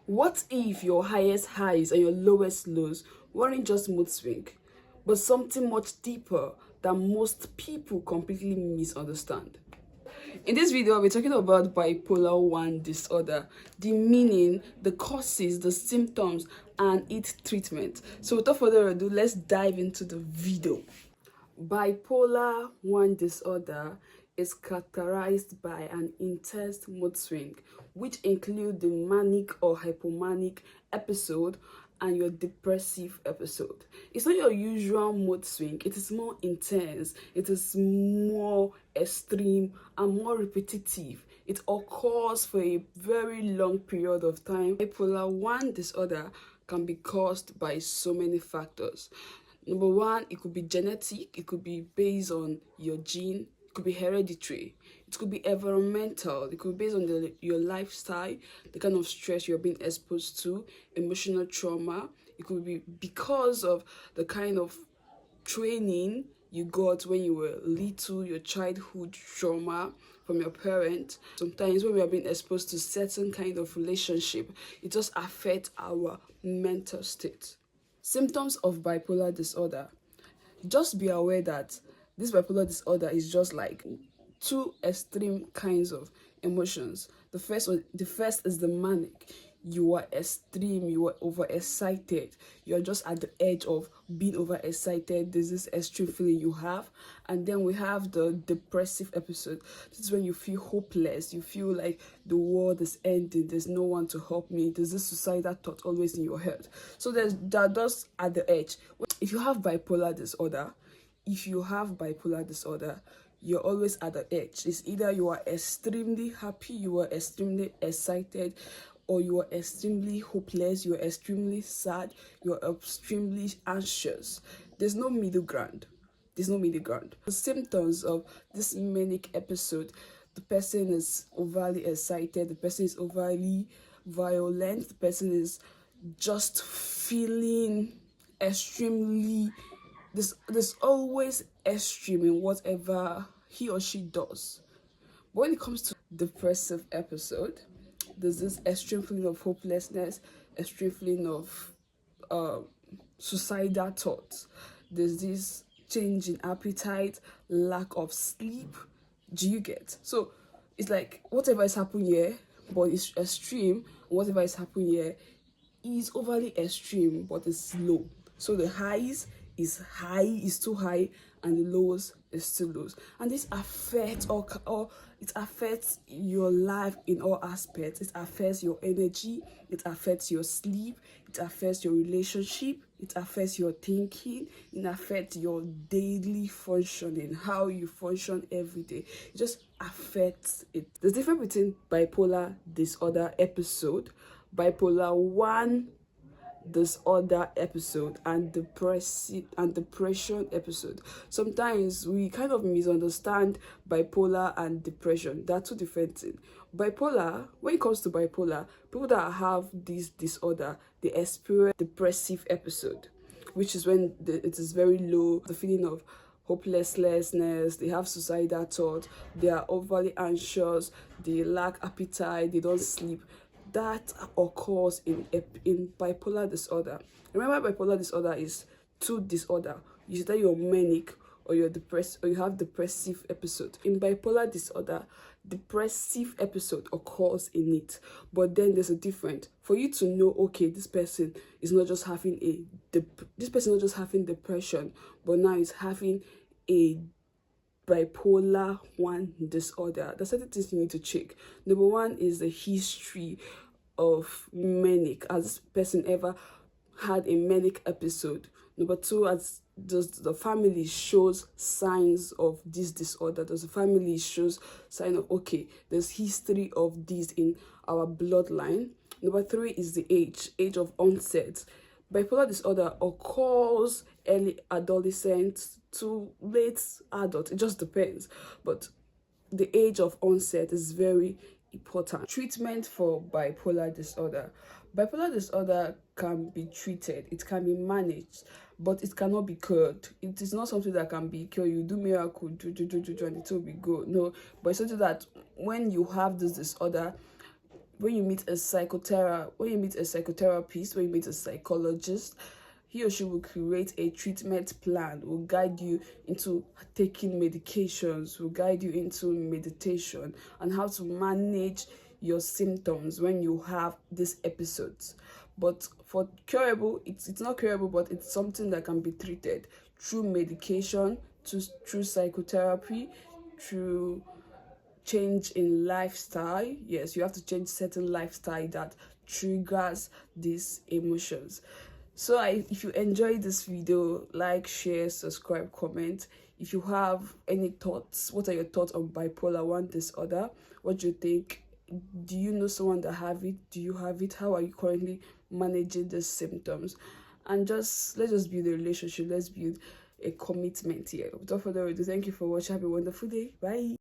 What if your highest highs and your lowest lows weren't just mood swing, but something much deeper that most people completely misunderstand? In this video, I'll be talking about bipolar 1 disorder, the meaning, the causes, the symptoms, and its treatment. So without further ado, let's dive into the video. Bipolar 1 disorder is characterized by an intense mood swing, which include the manic or hypomanic episode and your depressive episode. It's not your usual mood swing. It is more intense, it is more extreme and more repetitive. It occurs for a very long period of time. Bipolar 1 disorder can be caused by so many factors. Number one, it could be genetic, it could be based on your gene, it could be hereditary, it could be environmental, it could be based on your lifestyle, the kind of stress you're being exposed to, emotional trauma. It could be because of the kind of training you got when you were little, your childhood trauma from your parents. Sometimes when we are being exposed to certain kind of relationship, it just affects our mental state. Symptoms of bipolar disorder. Just be aware that this bipolar disorder is just like two extreme kinds of emotions. The first is the manic. You are extreme, you are overexcited, you're just at the edge of being overexcited. There's this extreme feeling you have. And then we have the depressive episode. This is when you feel hopeless, you feel like the world is ending, there's no one to help me, there's this suicidal thought always in your head. So there's that does at the edge. If you have bipolar disorder, you're always at the edge. It's either you are extremely happy, you are extremely excited, or you are extremely hopeless, you are extremely sad, you are extremely anxious. There's no middle ground. The symptoms of this manic episode: the person is overly excited, the person is overly violent, the person is just feeling extremely, there's always extreme in whatever he or she does. But when it comes to depressive episode, there's this extreme feeling of hopelessness, extreme feeling of suicidal thoughts. There's this change in appetite, lack of sleep. Do you get? So it's like whatever is happening here, but it's extreme. Whatever is happening here is overly extreme, but it's low. So the highs is high, is too high, and the lows is too low. And this affects or it affects your life in all aspects. It affects your energy, it affects your sleep, it affects your relationship, it affects your thinking, it affects your daily functioning, how you function every day. It just affects it. The difference between bipolar disorder episode, bipolar 1 disorder episode, and depression episode. Sometimes we kind of misunderstand bipolar and depression. They're two different things. Bipolar, when it comes to bipolar, people that have this disorder, they experience depressive episode, which is when it is very low, the feeling of hopelessness, they have suicidal thoughts, they are overly anxious, they lack appetite, they don't sleep. That occurs in bipolar disorder. Remember, bipolar disorder is two disorder. Either you're manic or you're depressed, or you have depressive episode. In bipolar disorder, depressive episode occurs in it, but then there's a difference. For you to know, okay, this person is not just having depression, but now is having a bipolar 1 disorder. There's certain things you need to check. Number one is the history of manic. Has this person ever had a manic episode? Number two, does the family shows signs of this disorder? Does the family shows sign of, okay, there's history of this in our bloodline? Number three is the age of onset. Bipolar disorder occurs early adolescent to late adult. It just depends. But the age of onset is very important. Treatment for bipolar disorder. Bipolar disorder can be treated, it can be managed, but it cannot be cured. It is not something that can be cured. You do miracle, and it will be good. No, but it's something that when you have this disorder, when you meet a psychotherapist, when you meet a psychologist, he or she will create a treatment plan, will guide you into taking medications, will guide you into meditation, and how to manage your symptoms when you have these episodes. But for curable, it's not curable, but it's something that can be treated through medication, through psychotherapy, through change in lifestyle. Yes, you have to change certain lifestyle that triggers these emotions. So if you enjoyed this video, like, share, subscribe, comment. If you have any thoughts, what are your thoughts on bipolar 1 disorder? What do you think? Do you know someone that have it? Do you have it? How are you currently managing the symptoms? And let's just build a relationship. Let's build a commitment here. Without further ado, thank you for watching. Have a wonderful day. Bye.